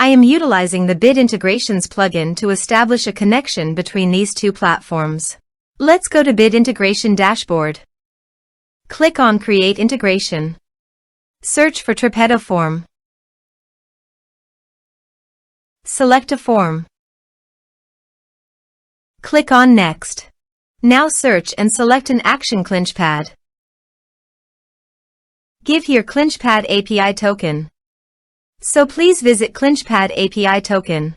I am utilizing the Bit Integrations plugin to establish a connection between these two platforms. Let's go to Bit Integration Dashboard. Click on Create Integration. Search for Tripetto Form. Select a form. Click on Next. Now search and select an action ClinchPad. Give here ClinchPad API token. So please visit ClinchPad API token.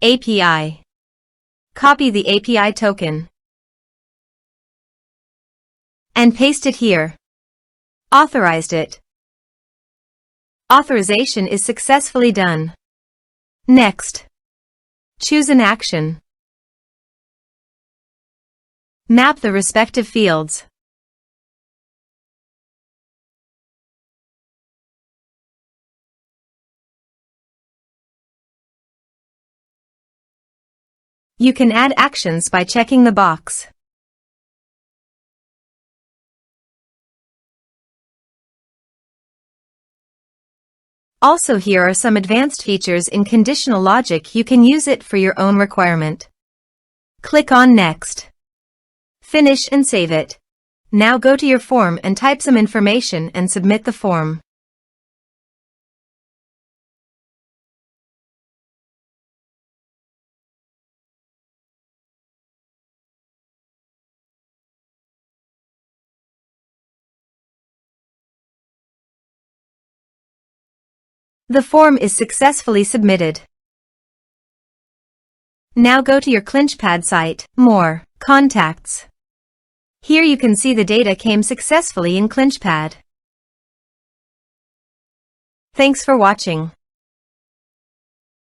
API. Copy the API token and paste it here. Authorized it. Authorization is successfully done. Next. Choose an action. Map the respective fields. You can add actions by checking the box. Also, here are some advanced features in conditional logic. You can use it for your own requirement. Click on Next. Finish and save it. Now go to your form and type some information and submit the form. The form is successfully submitted. Now go to your ClinchPad site, More, Contacts. Here you can see the data came successfully in ClinchPad. Thanks for watching.